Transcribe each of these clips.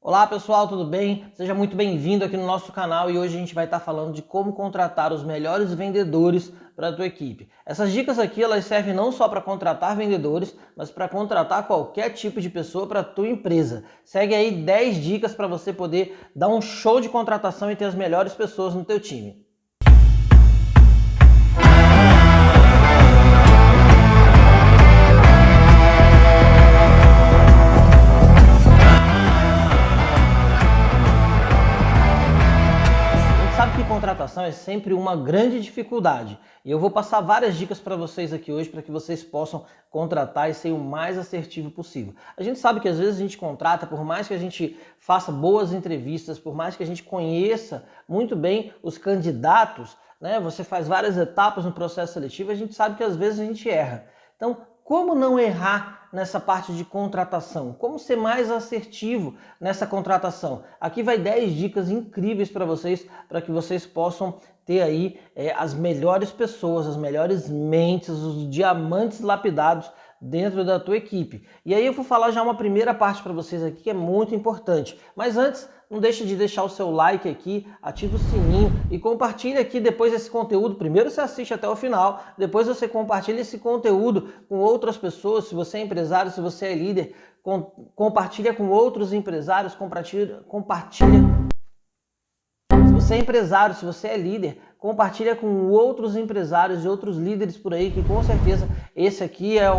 Olá pessoal, tudo bem? Seja muito bem-vindo aqui no nosso canal e hoje a gente vai estar falando de como contratar os melhores vendedores para a tua equipe. Essas dicas aqui elas servem não só para contratar vendedores, mas para contratar qualquer tipo de pessoa para a tua empresa. Segue aí 10 dicas para você poder dar um show de contratação e ter as melhores pessoas no teu time. Sabe que contratação é sempre uma grande dificuldade e eu vou passar várias dicas para vocês aqui hoje para que vocês possam contratar e ser o mais assertivo possível. A gente sabe que às vezes a gente contrata, por mais que a gente faça boas entrevistas, por mais que a gente conheça muito bem os candidatos, né? Você faz várias etapas no processo seletivo, a gente sabe que às vezes a gente erra. Então, como não errar nessa parte de contratação? Como ser mais assertivo nessa contratação? Aqui vai 10 dicas incríveis para que vocês possam ter aí as melhores pessoas, as melhores mentes, os diamantes lapidados dentro da tua equipe. E aí eu vou falar já uma primeira parte para vocês aqui que é muito importante. Mas antes, não deixe de deixar o seu like aqui, ativa o sininho e compartilha aqui depois esse conteúdo. Primeiro você assiste até o final, depois você compartilha esse conteúdo com outras pessoas. Se você é empresário, se você é líder, compartilha com outros empresários, compartilha. Se você é empresário, se você é líder, compartilha com outros empresários e outros líderes por aí, que com certeza esse aqui é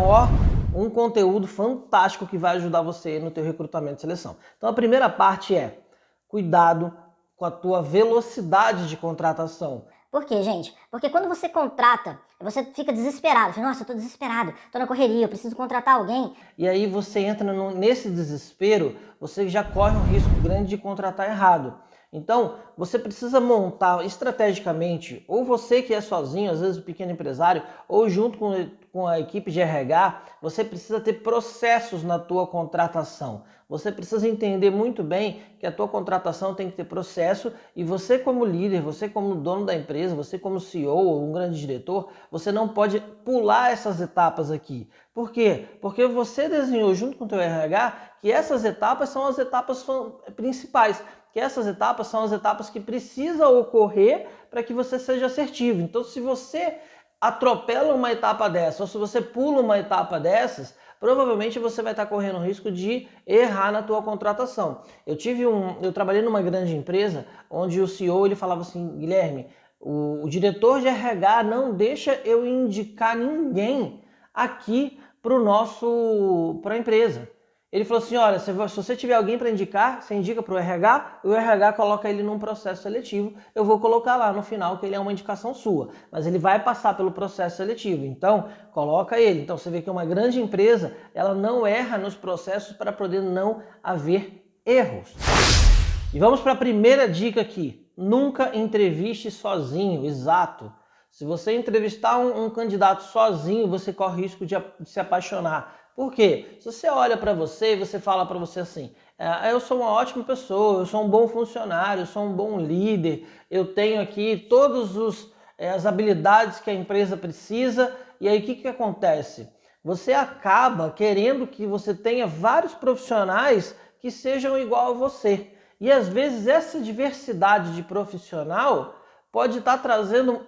um conteúdo fantástico que vai ajudar você no teu recrutamento e seleção. Então a primeira parte é cuidado com a tua velocidade de contratação. Por quê, gente? Porque quando você contrata, você fica desesperado. Fala, nossa, eu tô desesperado, tô na correria, eu preciso contratar alguém. E aí você entra nesse desespero, você já corre um risco grande de contratar errado. Então, você precisa montar estrategicamente, ou você que é sozinho, às vezes o pequeno empresário, ou junto com a equipe de RH, você precisa ter processos na tua contratação. Você precisa entender muito bem que a tua contratação tem que ter processo e você como líder, você como dono da empresa, você como CEO ou um grande diretor, você não pode pular essas etapas aqui. Por quê? Porque você desenhou junto com o teu RH que essas etapas são as etapas principais, que essas etapas são as etapas que precisam ocorrer para que você seja assertivo. Então, se você atropela uma etapa dessa, ou se você pula uma etapa dessas, provavelmente você vai estar correndo o risco de errar na tua contratação. Eu trabalhei numa grande empresa onde o CEO ele falava assim, Guilherme, o diretor de RH não deixa eu indicar ninguém aqui para a empresa. Ele falou assim, olha, se você tiver alguém para indicar, você indica para o RH coloca ele num processo seletivo, eu vou colocar lá no final que ele é uma indicação sua, mas ele vai passar pelo processo seletivo, então coloca ele. Então você vê que uma grande empresa, ela não erra nos processos para poder não haver erros. E vamos para a primeira dica aqui, nunca entreviste sozinho, exato. Se você entrevistar um candidato sozinho, você corre risco de se apaixonar. Por quê? Se você olha para você e você fala para você assim, eu sou uma ótima pessoa, eu sou um bom funcionário, eu sou um bom líder, eu tenho aqui todas as habilidades que a empresa precisa, e aí o que acontece? Você acaba querendo que você tenha vários profissionais que sejam igual a você. E às vezes essa diversidade de profissional pode estar trazendo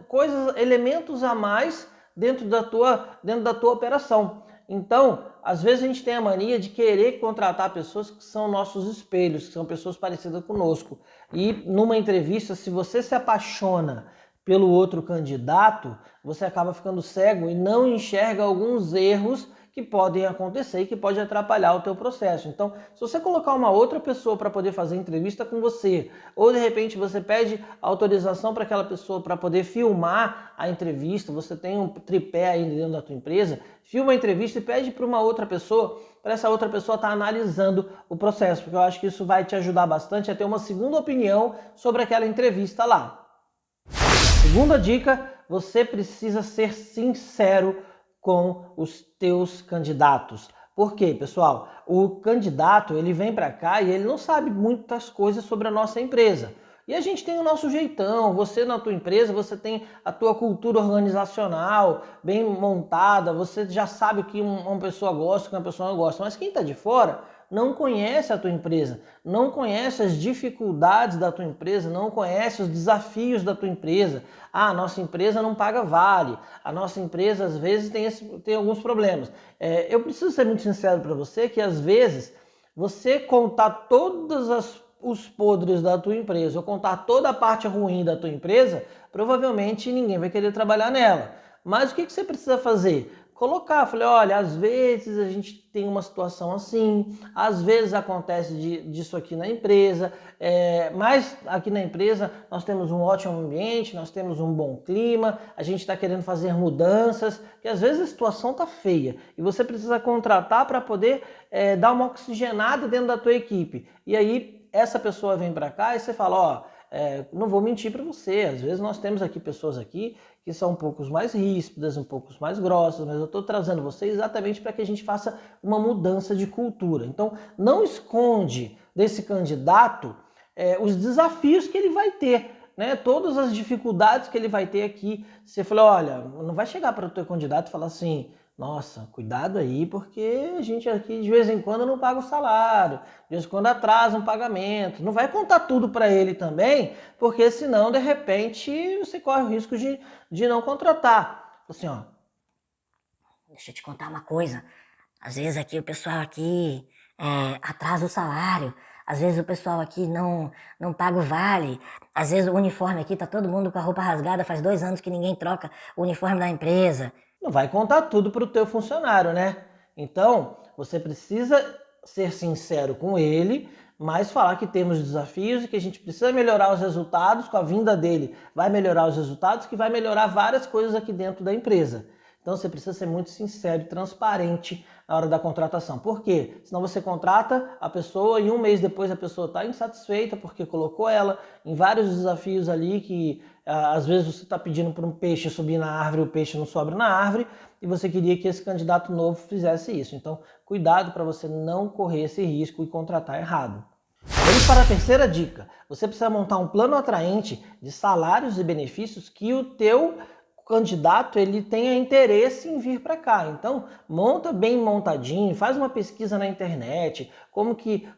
elementos a mais dentro da tua operação. Então, às vezes a gente tem a mania de querer contratar pessoas que são nossos espelhos, que são pessoas parecidas conosco. E numa entrevista, se você se apaixona pelo outro candidato, você acaba ficando cego e não enxerga alguns erros que podem acontecer e que pode atrapalhar o teu processo. Então, se você colocar uma outra pessoa para poder fazer entrevista com você, ou de repente você pede autorização para aquela pessoa para poder filmar a entrevista, você tem um tripé aí dentro da tua empresa, filma a entrevista e pede para uma outra pessoa, para essa outra pessoa estar analisando o processo, porque eu acho que isso vai te ajudar bastante a ter uma segunda opinião sobre aquela entrevista lá. Segunda dica, você precisa ser sincero com os teus candidatos. Por quê, pessoal? O candidato, ele vem para cá e ele não sabe muitas coisas sobre a nossa empresa. E a gente tem o nosso jeitão, você na tua empresa, você tem a tua cultura organizacional bem montada, você já sabe o que uma pessoa gosta, o que uma pessoa não gosta. Mas quem está de fora não conhece a tua empresa, não conhece as dificuldades da tua empresa, não conhece os desafios da tua empresa. Ah, a nossa empresa não paga vale, a nossa empresa às vezes tem alguns problemas. Eu preciso ser muito sincero para você que às vezes você contar os podres da tua empresa ou contar toda a parte ruim da tua empresa, provavelmente ninguém vai querer trabalhar nela. Mas o que você precisa fazer? Falei, olha, às vezes a gente tem uma situação assim, às vezes acontece disso aqui na empresa, mas aqui na empresa nós temos um ótimo ambiente, nós temos um bom clima, a gente está querendo fazer mudanças, que às vezes a situação está feia e você precisa contratar para poder dar uma oxigenada dentro da tua equipe. E aí essa pessoa vem para cá e você fala, ó, não vou mentir para você, às vezes nós temos aqui pessoas aqui que são um pouco mais ríspidas, um pouco mais grossas, mas eu estou trazendo você exatamente para que a gente faça uma mudança de cultura. Então, não esconde desse candidato os desafios que ele vai ter, né? Todas as dificuldades que ele vai ter aqui. Você falou, olha, não vai chegar para o teu candidato e falar assim, nossa, cuidado aí, porque a gente aqui de vez em quando não paga o salário, de vez em quando atrasa um pagamento. Não vai contar tudo para ele também, porque senão, de repente, você corre o risco de não contratar. Assim, ó. Deixa eu te contar uma coisa. Às vezes aqui o pessoal aqui atrasa o salário. Às vezes o pessoal aqui não paga o vale. Às vezes o uniforme aqui tá todo mundo com a roupa rasgada. Faz 2 anos que ninguém troca o uniforme da empresa. Não vai contar tudo para o teu funcionário, né? Então, você precisa ser sincero com ele, mas falar que temos desafios e que a gente precisa melhorar os resultados, com a vinda dele vai melhorar os resultados, que vai melhorar várias coisas aqui dentro da empresa. Então você precisa ser muito sincero e transparente na hora da contratação. Por quê? Senão você contrata a pessoa e 1 mês depois a pessoa está insatisfeita porque colocou ela em vários desafios ali que às vezes você está pedindo para um peixe subir na árvore, o peixe não sobe na árvore e você queria que esse candidato novo fizesse isso. Então cuidado para você não correr esse risco e contratar errado. Vamos para a terceira dica. Você precisa montar um plano atraente de salários e benefícios que o teu candidato ele tenha interesse em vir para cá. Então, monta bem montadinho, faz uma pesquisa na internet,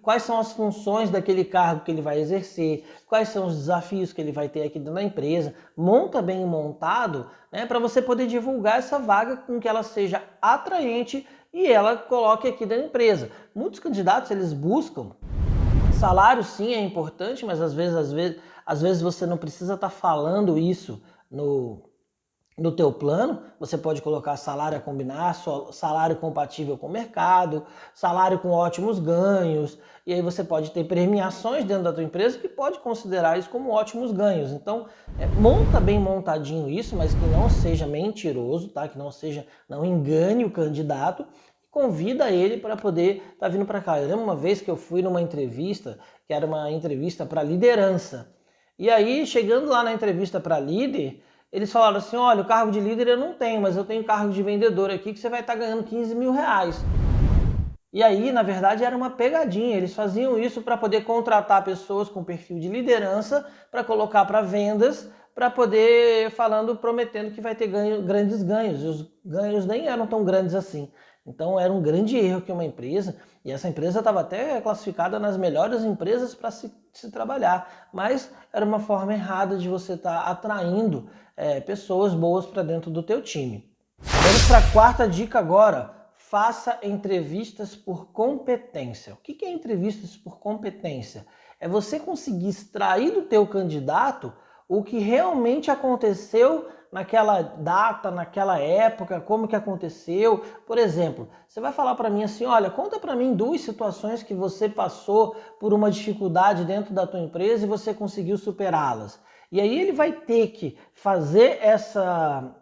quais são as funções daquele cargo que ele vai exercer, quais são os desafios que ele vai ter aqui dentro da empresa. Monta bem montado, né, para você poder divulgar essa vaga com que ela seja atraente e ela coloque aqui dentro da empresa. Muitos candidatos eles buscam salário, sim, é importante, mas às vezes você não precisa estar falando isso no teu plano. Você pode colocar salário a combinar, salário compatível com o mercado, salário com ótimos ganhos, e aí você pode ter premiações dentro da tua empresa que pode considerar isso como ótimos ganhos. Então, monta bem montadinho isso, mas que não seja mentiroso, tá? Que não engane o candidato. Convida ele para poder estar vindo para cá. Eu lembro uma vez que eu fui numa entrevista, que era uma entrevista para liderança. E aí, chegando lá na entrevista para líder, eles falaram assim, olha, o cargo de líder eu não tenho, mas eu tenho cargo de vendedor aqui que você vai estar ganhando 15 mil reais. E aí, na verdade, era uma pegadinha. Eles faziam isso para poder contratar pessoas com perfil de liderança, para colocar para vendas, para poder prometendo que vai ter grandes ganhos. E os ganhos nem eram tão grandes assim. Então era um grande erro que uma empresa, e essa empresa estava até classificada nas melhores empresas para se trabalhar, mas era uma forma errada de você estar atraindo pessoas boas para dentro do teu time. Vamos para a 4ª dica agora. Faça entrevistas por competência. O que é entrevistas por competência? É você conseguir extrair do teu candidato o que realmente aconteceu naquela data, naquela época, como que aconteceu. Por exemplo, você vai falar para mim assim, olha, conta para mim 2 situações que você passou por uma dificuldade dentro da tua empresa e você conseguiu superá-las. E aí ele vai ter que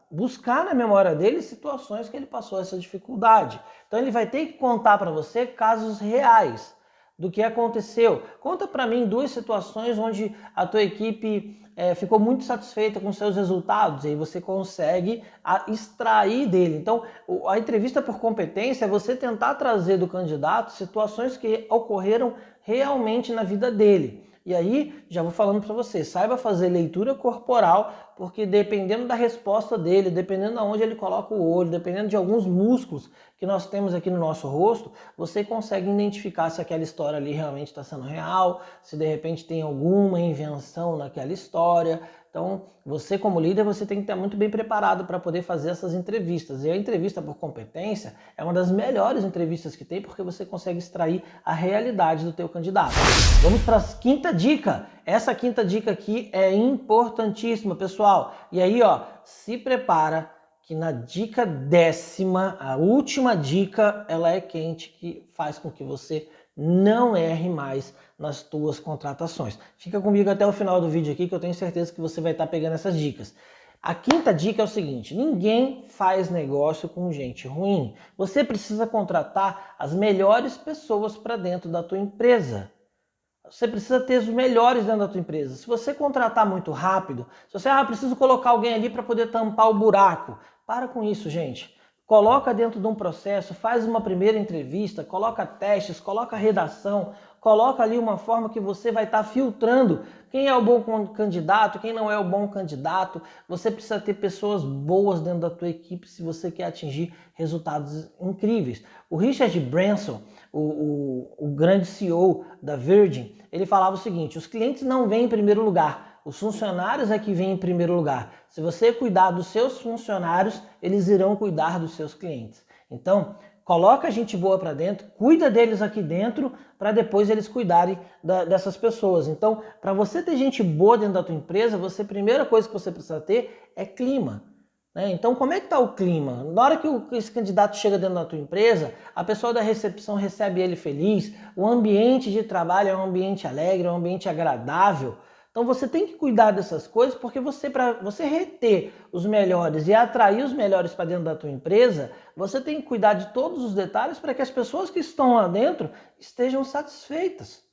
buscar na memória dele situações que ele passou essa dificuldade. Então ele vai ter que contar para você casos reais do que aconteceu. Conta para mim 2 situações onde a tua equipe ficou muito satisfeita com seus resultados e aí você consegue extrair dele. Então, a entrevista por competência é você tentar trazer do candidato situações que ocorreram realmente na vida dele. E aí, já vou falando para você, saiba fazer leitura corporal porque dependendo da resposta dele, dependendo de onde ele coloca o olho, dependendo de alguns músculos que nós temos aqui no nosso rosto, você consegue identificar se aquela história ali realmente está sendo real, se de repente tem alguma invenção naquela história. Então, você como líder, você tem que estar muito bem preparado para poder fazer essas entrevistas. E a entrevista por competência é uma das melhores entrevistas que tem, porque você consegue extrair a realidade do teu candidato. Vamos para a quinta dica. Essa quinta dica aqui é importantíssima, pessoal. E aí, ó, se prepara que na dica 10ª, a última dica, ela é quente, que faz com que você não erre mais nas tuas contratações. Fica comigo até o final do vídeo aqui que eu tenho certeza que você vai estar pegando essas dicas. A quinta dica é o seguinte: ninguém faz negócio com gente ruim. Você precisa contratar as melhores pessoas para dentro da tua empresa. Você precisa ter os melhores dentro da tua empresa. Se você contratar muito rápido, se você preciso colocar alguém ali para poder tampar o buraco, para com isso, gente. Coloca dentro de um processo, faz uma primeira entrevista, coloca testes, coloca redação, coloca ali uma forma que você vai estar filtrando quem é o bom candidato, quem não é o bom candidato. Você precisa ter pessoas boas dentro da tua equipe se você quer atingir resultados incríveis. O Richard Branson, o grande CEO da Virgin, ele falava o seguinte: os clientes não vêm em primeiro lugar, os funcionários é que vêm em primeiro lugar. Se você cuidar dos seus funcionários, eles irão cuidar dos seus clientes. Então, coloca gente boa para dentro, cuida deles aqui dentro, para depois eles cuidarem dessas pessoas. Então, para você ter gente boa dentro da tua empresa, a primeira coisa que você precisa ter é clima. Então, como é que está o clima? Na hora que esse candidato chega dentro da tua empresa, a pessoa da recepção recebe ele feliz, o ambiente de trabalho é um ambiente alegre, é um ambiente agradável. Então você tem que cuidar dessas coisas, porque para você reter os melhores e atrair os melhores para dentro da tua empresa, você tem que cuidar de todos os detalhes para que as pessoas que estão lá dentro estejam satisfeitas.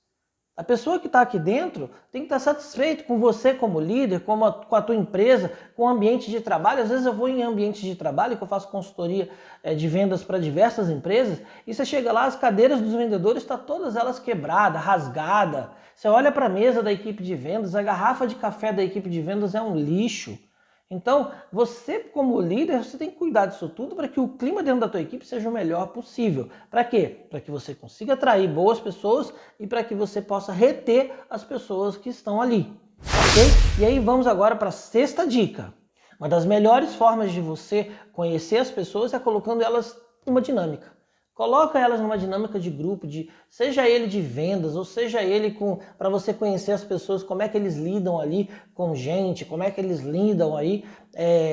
A pessoa que está aqui dentro tem que estar satisfeita com você como líder, com a tua empresa, com o ambiente de trabalho. Às vezes eu vou em ambientes de trabalho, que eu faço consultoria de vendas para diversas empresas, e você chega lá, as cadeiras dos vendedores estão todas elas quebradas, rasgadas. Você olha para a mesa da equipe de vendas, a garrafa de café da equipe de vendas é um lixo. Então, você como líder, você tem que cuidar disso tudo para que o clima dentro da tua equipe seja o melhor possível. Para quê? Para que você consiga atrair boas pessoas e para que você possa reter as pessoas que estão ali. Ok? E aí vamos agora para a sexta dica. Uma das melhores formas de você conhecer as pessoas é colocando elas numa dinâmica. Coloca elas numa dinâmica de grupo, seja ele de vendas, ou seja ele para você conhecer as pessoas, como é que eles lidam ali com gente, como é que eles lidam aí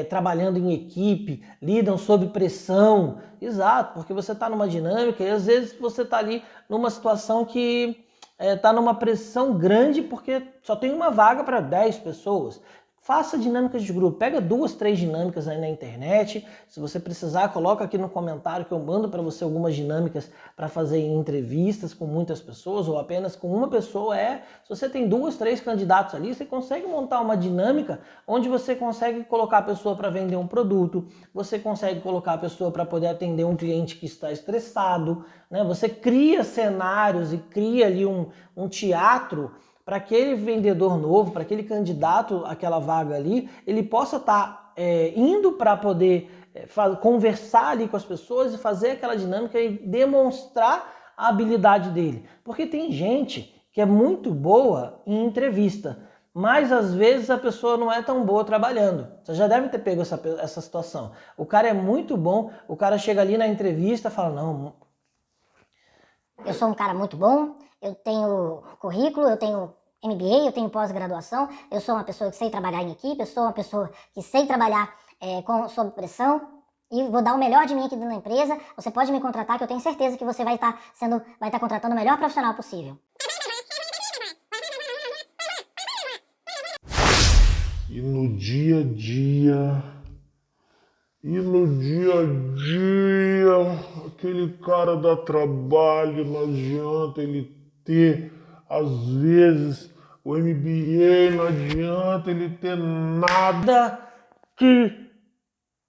trabalhando em equipe, lidam sob pressão. Exato, porque você está numa dinâmica e às vezes você está ali numa situação que está numa pressão grande porque só tem uma vaga para 10 pessoas. Faça dinâmicas de grupo, pega 2, 3 dinâmicas aí na internet. Se você precisar, coloca aqui no comentário que eu mando para você algumas dinâmicas para fazer em entrevistas com muitas pessoas ou apenas com uma pessoa. Se você tem 2, 3 candidatos ali, você consegue montar uma dinâmica onde você consegue colocar a pessoa para vender um produto, você consegue colocar a pessoa para poder atender um cliente que está estressado, né? Você cria cenários e cria ali um teatro para aquele vendedor novo, para aquele candidato àquela vaga ali, ele possa estar indo para poder conversar ali com as pessoas e fazer aquela dinâmica e demonstrar a habilidade dele. Porque tem gente que é muito boa em entrevista, mas às vezes a pessoa não é tão boa trabalhando. Você já deve ter pego essa situação. O cara é muito bom, o cara chega ali na entrevista e fala, não... Eu sou um cara muito bom, eu tenho currículo, eu tenho MBA, eu tenho pós-graduação, eu sou uma pessoa que sei trabalhar em equipe, eu sou uma pessoa que sei trabalhar sob pressão e vou dar o melhor de mim aqui dentro da empresa. Você pode me contratar que eu tenho certeza que você vai estar contratando o melhor profissional possível. E no dia a dia, aquele cara dá trabalho, não adianta ele ter, às vezes, o MBA, não adianta ele ter nada. Que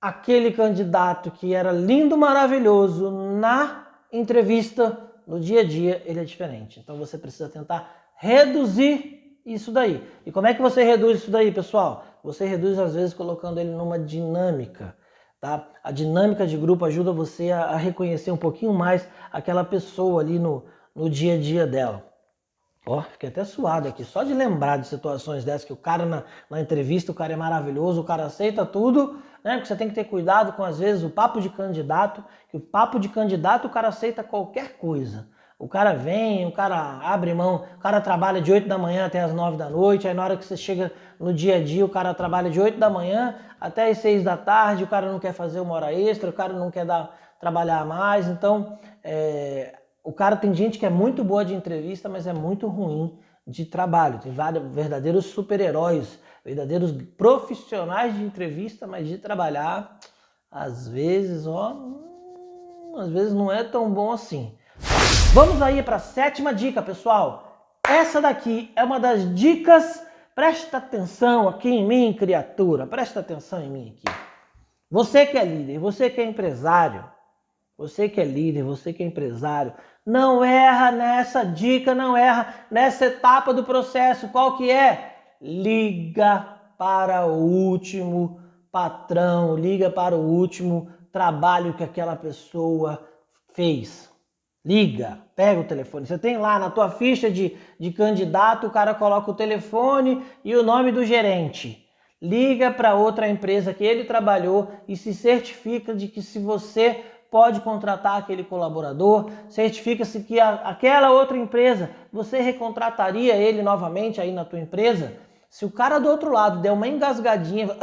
aquele candidato que era lindo, maravilhoso na entrevista, no dia a dia, ele é diferente. Então você precisa tentar reduzir isso daí. E como é que você reduz isso daí, pessoal? Você reduz às vezes colocando ele numa dinâmica, tá? A dinâmica de grupo ajuda você a reconhecer um pouquinho mais aquela pessoa ali no dia a dia dela. Ó, fiquei até suado aqui, só de lembrar de situações dessas, que o cara na entrevista, o cara é maravilhoso, o cara aceita tudo, né? Porque você tem que ter cuidado com, às vezes, o papo de candidato, que o papo de candidato o cara aceita qualquer coisa. O cara vem, o cara abre mão, o cara trabalha de 8 da manhã até as 9 da noite, aí na hora que você chega no dia a dia, o cara trabalha de 8 da manhã até as 6 da tarde, o cara não quer fazer uma hora extra, o cara não quer trabalhar mais, então... O cara tem gente que é muito boa de entrevista, mas é muito ruim de trabalho. Tem vários verdadeiros super-heróis, verdadeiros profissionais de entrevista, mas de trabalhar, às vezes, às vezes não é tão bom assim. Vamos aí para a 7ª dica, pessoal. Essa daqui é uma das dicas. Presta atenção aqui em mim, criatura. Presta atenção em mim aqui. Você que é líder, você que é empresário, você que é líder, você que é empresário, não erra nessa dica, não erra nessa etapa do processo. Qual que é? Liga para o último patrão, liga para o último trabalho que aquela pessoa fez. Liga, pega o telefone. Você tem lá na tua ficha de candidato, o cara coloca o telefone e o nome do gerente. Liga para outra empresa que ele trabalhou e se certifica de que se você pode contratar aquele colaborador, certifica-se que aquela outra empresa, você recontrataria ele novamente aí na tua empresa. Se o cara do outro lado der uma engasgadinha,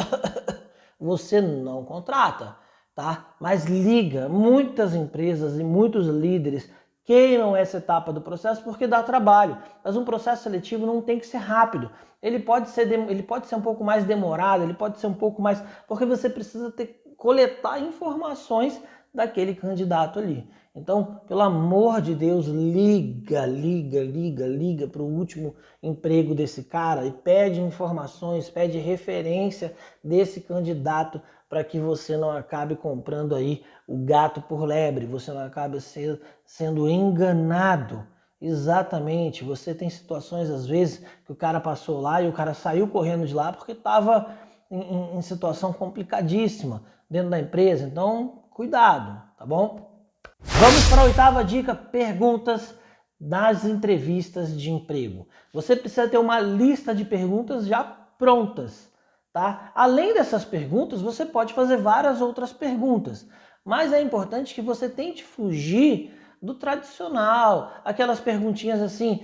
você não contrata, tá? Mas liga, muitas empresas e muitos líderes queiram essa etapa do processo porque dá trabalho. Mas um processo seletivo não tem que ser rápido. Ele pode ser um pouco mais demorado, ele pode ser um pouco mais... Porque você precisa coletar informações daquele candidato ali. Então, pelo amor de Deus, liga para o último emprego desse cara e pede informações, pede referência desse candidato para que você não acabe comprando aí o gato por lebre, você não acabe sendo enganado. Exatamente, você tem situações às vezes que o cara passou lá e o cara saiu correndo de lá porque estava em situação complicadíssima dentro da empresa, então cuidado, tá bom? Vamos para a 8ª dica, perguntas das entrevistas de emprego. Você precisa ter uma lista de perguntas já prontas, tá? Além dessas perguntas, você pode fazer várias outras perguntas, mas é importante que você tente fugir do tradicional, aquelas perguntinhas assim,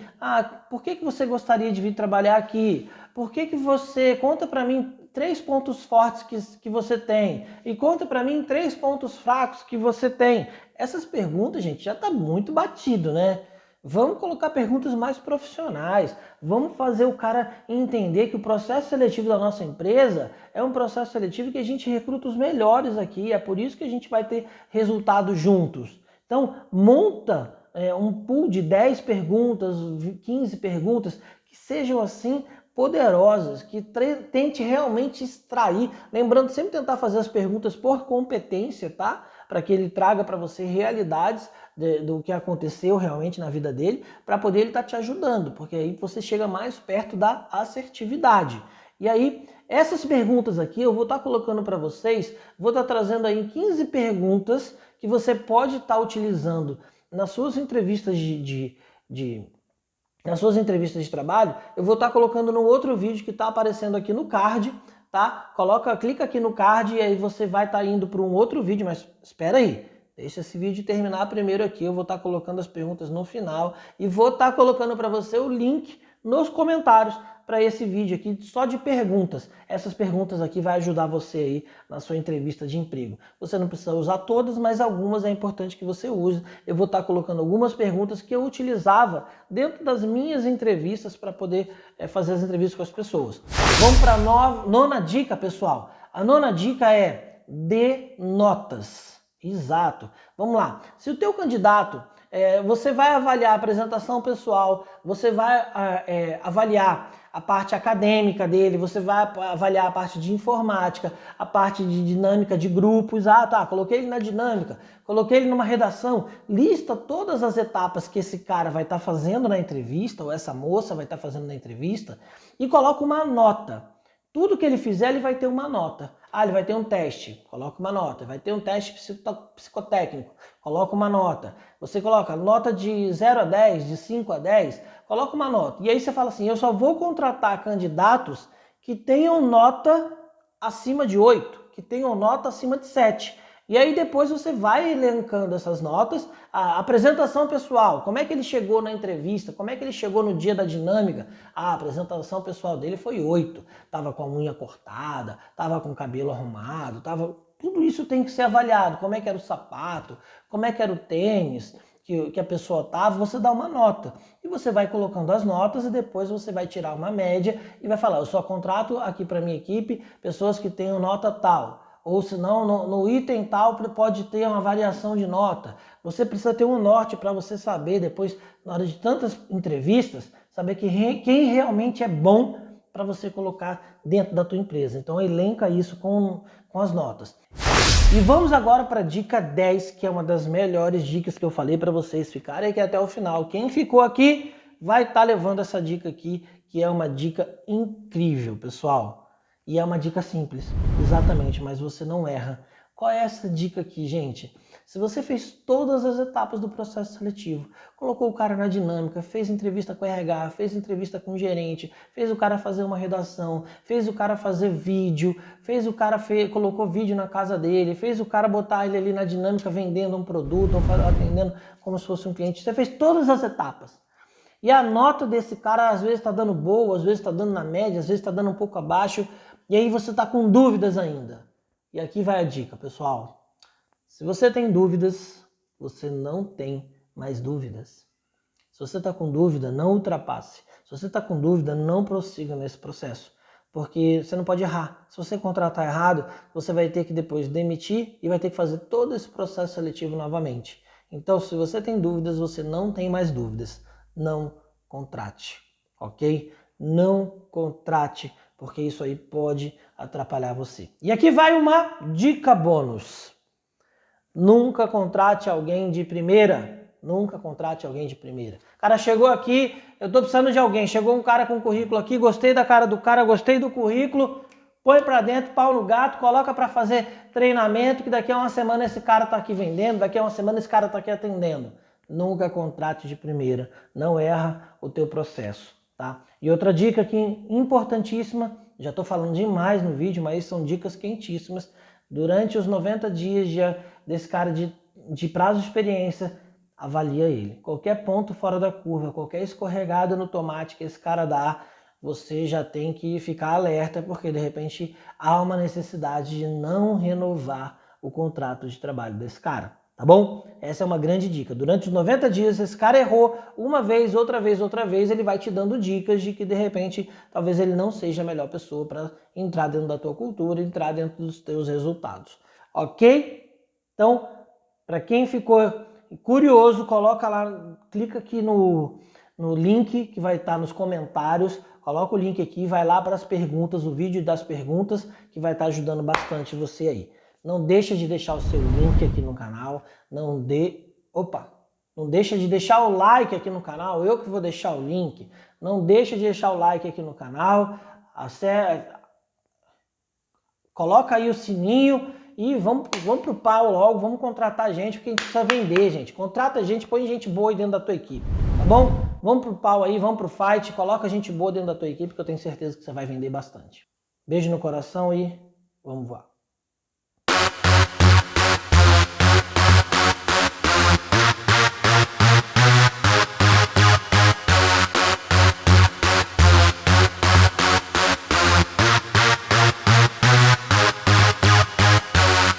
por que você gostaria de vir trabalhar aqui? Por que você, conta para mim 3 pontos fortes que você tem e conta para mim 3 pontos fracos que você tem. Essas perguntas, gente, já tá muito batido, né? Vamos colocar perguntas mais profissionais, vamos fazer o cara entender que o processo seletivo da nossa empresa é um processo seletivo que a gente recruta os melhores aqui, é por isso que a gente vai ter resultados juntos. Então, monta um pool de 10 perguntas, 15 perguntas, que sejam assim poderosas, que tente realmente extrair, lembrando sempre tentar fazer as perguntas por competência, tá? Para que ele traga para você realidades do que aconteceu realmente na vida dele, para poder ele estar te ajudando, porque aí você chega mais perto da assertividade. E aí, essas perguntas aqui eu vou estar colocando para vocês, vou estar trazendo aí 15 perguntas que você pode estar utilizando nas suas entrevistas nas suas entrevistas de trabalho. Eu vou estar colocando no outro vídeo que está aparecendo aqui no card, tá? Clica aqui no card e aí você vai estar indo para um outro vídeo, mas espera aí. Deixa esse vídeo terminar primeiro aqui, eu vou estar colocando as perguntas no final e vou estar colocando para você o link nos comentários para esse vídeo aqui só de perguntas. Essas perguntas aqui vai ajudar você aí na sua entrevista de emprego. Você não precisa usar todas, mas algumas é importante que você use. Eu vou estar colocando algumas perguntas que eu utilizava dentro das minhas entrevistas para poder fazer as entrevistas com as pessoas. Vamos para a 9ª dica, pessoal. A 9ª dica é dê notas. Exato. Vamos lá. Se o teu candidato Você vai avaliar a apresentação pessoal, você vai avaliar a parte acadêmica dele, você vai avaliar a parte de informática, a parte de dinâmica de grupos. Ah, tá, coloquei ele na dinâmica, coloquei ele numa redação. Lista todas as etapas que esse cara vai estar fazendo na entrevista, ou essa moça vai estar fazendo na entrevista, e coloca uma nota. Tudo que ele fizer, ele vai ter uma nota. Ah, ele vai ter um teste, coloca uma nota. Vai ter um teste psicotécnico, coloca uma nota. Você coloca nota de 0 a 10, de 5 a 10, coloca uma nota. E aí você fala assim, eu só vou contratar candidatos que tenham nota acima de 8, que tenham nota acima de 7. E aí depois você vai elencando essas notas, a apresentação pessoal, como é que ele chegou na entrevista, como é que ele chegou no dia da dinâmica. A apresentação pessoal dele foi 8, estava com a unha cortada, estava com o cabelo arrumado, tudo isso tem que ser avaliado, como é que era o sapato, como é que era o tênis que a pessoa estava, você dá uma nota. E você vai colocando as notas e depois você vai tirar uma média e vai falar, eu só contrato aqui para minha equipe pessoas que tenham nota tal. Ou senão no item tal pode ter uma variação de nota. Você precisa ter um norte para você saber depois, na hora de tantas entrevistas, saber quem realmente é bom para você colocar dentro da tua empresa. Então elenca isso com as notas. E vamos agora para a dica 10, que é uma das melhores dicas que eu falei para vocês ficarem aqui até o final. Quem ficou aqui vai estar levando essa dica aqui, que é uma dica incrível, pessoal. E é uma dica simples, exatamente, mas você não erra. Qual é essa dica aqui, gente? Se você fez todas as etapas do processo seletivo, colocou o cara na dinâmica, fez entrevista com o RH, fez entrevista com o gerente, fez o cara fazer uma redação, fez o cara fazer vídeo, colocou vídeo na casa dele, fez o cara botar ele ali na dinâmica vendendo um produto ou atendendo como se fosse um cliente. Você fez todas as etapas. E a nota desse cara às vezes está dando boa, às vezes está dando na média, às vezes está dando um pouco abaixo. E aí você está com dúvidas ainda. E aqui vai a dica, pessoal. Se você tem dúvidas, você não tem mais dúvidas. Se você está com dúvida, não ultrapasse. Se você está com dúvida, não prossiga nesse processo. Porque você não pode errar. Se você contratar errado, você vai ter que depois demitir e vai ter que fazer todo esse processo seletivo novamente. Então, se você tem dúvidas, você não tem mais dúvidas. Não contrate, ok? Não contrate, porque isso aí pode atrapalhar você. E aqui vai uma dica bônus. Nunca contrate alguém de primeira. Nunca contrate alguém de primeira. O cara chegou aqui, eu tô precisando de alguém. Chegou um cara com currículo aqui, gostei da cara do cara, gostei do currículo. Põe pra dentro, pau no gato, coloca pra fazer treinamento, que daqui a uma semana esse cara tá aqui vendendo, daqui a uma semana esse cara tá aqui atendendo. Nunca contrate de primeira. Não erra o teu processo, tá? E outra dica aqui importantíssima, já estou falando demais no vídeo, mas são dicas quentíssimas. Durante os 90 dias desse cara de prazo de experiência, avalia ele. Qualquer ponto fora da curva, qualquer escorregada no tomate que esse cara dá, você já tem que ficar alerta, porque de repente há uma necessidade de não renovar o contrato de trabalho desse cara. Tá bom? Essa é uma grande dica. Durante os 90 dias, esse cara errou uma vez, outra vez, ele vai te dando dicas de que, de repente, talvez ele não seja a melhor pessoa para entrar dentro da tua cultura, entrar dentro dos teus resultados. Ok? Então, para quem ficou curioso, coloca lá, clica aqui no link que vai estar nos comentários, coloca o link aqui, vai lá para as perguntas, o vídeo das perguntas, que vai estar ajudando bastante você aí. Não deixa de deixar o seu link aqui no canal, não deixa de deixar o like aqui no canal, eu que vou deixar o link. Não deixa de deixar o like aqui no canal, coloca aí o sininho e vamos pro pau logo, vamos contratar gente, porque a gente precisa vender, gente. Contrata gente, põe gente boa aí dentro da tua equipe, tá bom? Vamos pro pau aí, vamos pro fight, coloca gente boa dentro da tua equipe, que eu tenho certeza que você vai vender bastante. Beijo no coração e vamos voar.